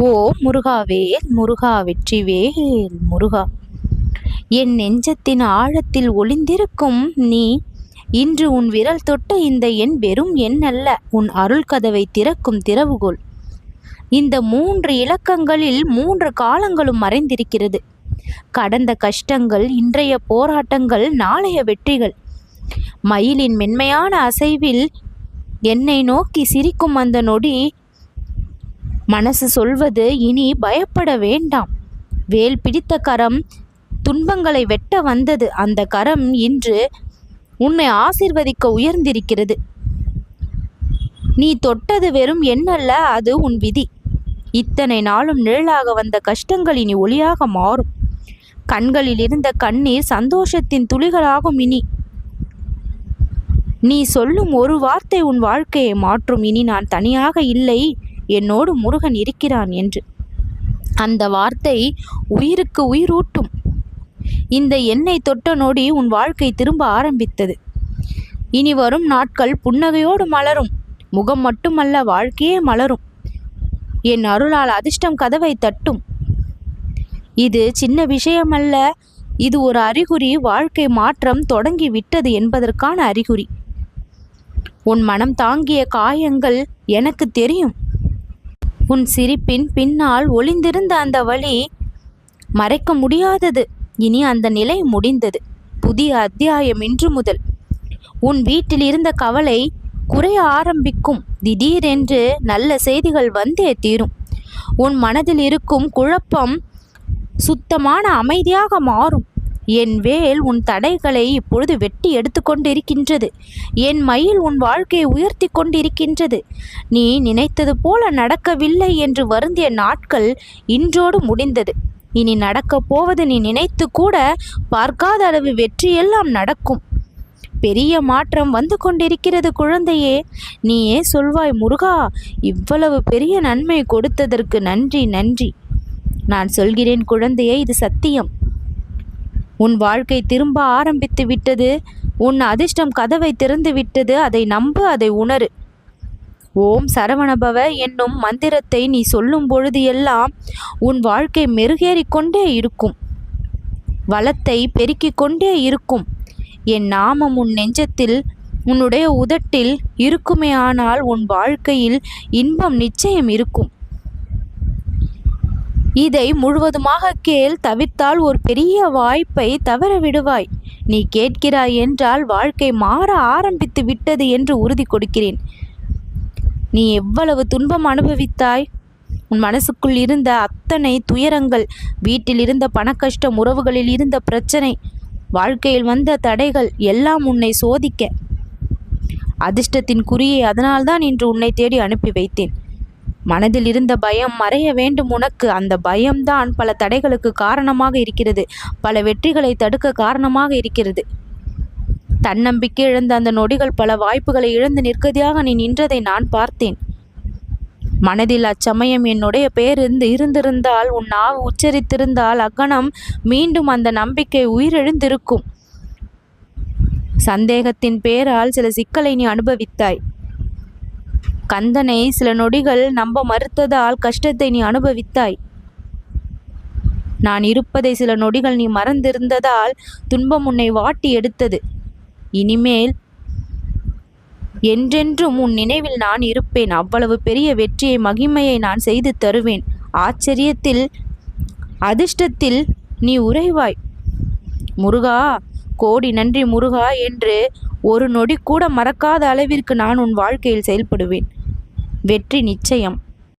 ஓ முருகாவேல் முருகா வெற்றிவேல் முருகா, என் நெஞ்சத்தின் ஆழத்தில் ஒளிந்திருக்கும் நீ இன்று உன் விரல் தொட்ட இந்த எண் வெறும் எண் அல்ல, உன் அருள் கதவை திறக்கும் திறவுகோல். இந்த 3 இலக்கங்களில் 3 காலங்களும் மறைந்திருக்கிறது. கடந்த கஷ்டங்கள், இன்றைய போராட்டங்கள், நாளைய வெற்றிகள். மயிலின் மென்மையான அசைவில் என்னை நோக்கி சிரிக்கும் அந்த நொடி மனசு சொல்வது, இனி பயப்பட வேண்டாம். வேல் பிடித்த கரம் துன்பங்களை வெட்ட வந்தது. அந்த கரம் இன்று உன்னை ஆசீர்வதிக்க உயர்ந்திருக்கிறது. நீ தொட்டது வெறும் எண்ணல்ல, அது உன் விதி. இத்தனை நாளும் நிழலாக வந்த கஷ்டங்கள் இனி ஒளியாக மாறும். கண்களில் இருந்த கண்ணீர் சந்தோஷத்தின் துளிகளாகும். இனி நீ சொல்லும் ஒரு வார்த்தை உன் வாழ்க்கையை மாற்றும். இனி நான் தனியாக இல்லை, என்னோடு முருகன் இருக்கிறான் என்று. அந்த வார்த்தை உயிருக்கு உயிரூட்டும். இந்த எண்ணெய் தொட்ட நொடி உன் வாழ்க்கை திரும்ப ஆரம்பித்தது. இனி வரும் நாட்கள் புன்னகையோடு மலரும். முகம் மட்டுமல்ல, வாழ்க்கையே மலரும். என் அருளால் அதிர்ஷ்டம் கதவை தட்டும். இது சின்ன விஷயமல்ல, இது ஒரு அறிகுறி. வாழ்க்கை மாற்றம் தொடங்கி விட்டது என்பதற்கான அறிகுறி. உன் மனம் தாங்கிய காயங்கள் எனக்கு தெரியும். உன் சிரிப்பின் பின்னால் ஒளிந்திருந்த அந்த வலி மறைக்க முடியாதது. இனி அந்த நிலை முடிந்தது. புதிய அத்தியாயம் இன்று முதல். உன் வீட்டில் இருந்த கவலை குறைய ஆரம்பிக்கும். திடீரென்று நல்ல செய்திகள் வந்தே தீரும். உன் மனதில் இருக்கும் குழப்பம் சுத்தமான அமைதியாக மாறும். என் வேல் உன் தடைகளை இப்பொழுது வெட்டி எடுத்து கொண்டிருக்கின்றது. என் மயில் உன் வாழ்க்கையை உயர்த்தி கொண்டிருக்கின்றது. நீ நினைத்தது போல நடக்கவில்லை என்று வருந்திய நாட்கள் இன்றோடு முடிந்தது. இனி நடக்கப் போவது நீ நினைத்து கூட பார்க்காத அளவு வெற்றியெல்லாம் நடக்கும். பெரிய மாற்றம் வந்து கொண்டிருக்கிறது குழந்தையே. நீயே சொல்வாய், முருகா, இவ்வளவு பெரிய நன்மை கொடுத்ததற்கு நன்றி நன்றி. நான் சொல்கிறேன் குழந்தையே, இது சத்தியம். உன் வாழ்க்கை திரும்ப ஆரம்பித்து விட்டது. உன் அதிர்ஷ்டம் கதவை திறந்து விட்டது. அதை நம்பு, அதை உணரு. ஓம் சரவணபவ என்னும் மந்திரத்தை நீ சொல்லும் பொழுது எல்லாம் உன் வாழ்க்கை மெருகேறிக் கொண்டே இருக்கும். வளத்தை பெருக்கிக் கொண்டே இருக்கும். என் நாமம் உன் நெஞ்சத்தில், உன்னுடைய உதட்டில் இருக்குமே, ஆனால் உன் வாழ்க்கையில் இன்பம் நிச்சயம் இருக்கும். இதை முழுவதுமாக கேள். தவிர்த்தால் ஒரு பெரிய வாய்ப்பை தவற விடுவாய். நீ கேட்கிறாய் என்றால் வாழ்க்கை மாற ஆரம்பித்து விட்டது என்று உறுதி கொடுக்கிறேன். நீ எவ்வளவு துன்பம் அனுபவித்தாய். உன் மனசுக்குள் இருந்த அத்தனை துயரங்கள், வீட்டில் இருந்த பணக்கஷ்டம், உறவுகளில் இருந்த பிரச்சனை, வாழ்க்கையில் வந்த தடைகள் எல்லாம் உன்னை சோதிக்க. அதிர்ஷ்டத்தின் குறியை அதனால்தான் இன்று உன்னை தேடி அனுப்பி வைத்தேன். மனதில் இருந்த பயம் மறைய வேண்டும் உனக்கு. அந்த பயம்தான் பல தடைகளுக்கு காரணமாக இருக்கிறது. பல வெற்றிகளை தடுக்க காரணமாக இருக்கிறது. தன்னம்பிக்கை இழந்த அந்த நொடிகள் பல வாய்ப்புகளை இழந்து நிற்கதியாக நீ நின்றதை நான் பார்த்தேன். மனதில் அச்சமயம் என்னுடைய பெயர் இருந்திருந்தால், உன் நாவு உச்சரித்திருந்தால், அக்கணம் மீண்டும் அந்த நம்பிக்கை உயிரெழுந்திருக்கும். சந்தேகத்தின் பேரால் சில சிக்கலை நீ அனுபவித்தாய். கந்தனை சில நொடிகள் நம்ப மறுத்ததால் கஷ்டத்தை நீ அனுபவித்தாய். நான் இருப்பதை சில நொடிகள் நீ மறந்திருந்ததால் துன்பம் உன்னை வாட்டி எடுத்தது. இனிமேல் என்றென்றும் உன் நினைவில் நான் இருப்பேன். அவ்வளவு பெரிய வெற்றியை, மகிமையை நான் செய்து தருவேன். ஆச்சரியத்தில், அதிர்ஷ்டத்தில் நீ உறைவாய். முருகா, கோடி நன்றி முருகா என்று ஒரு நொடி கூட மறக்காத அளவிற்கு நான் உன் வாழ்க்கையில் செயல்படுவேன். வெற்றி நிச்சயம்.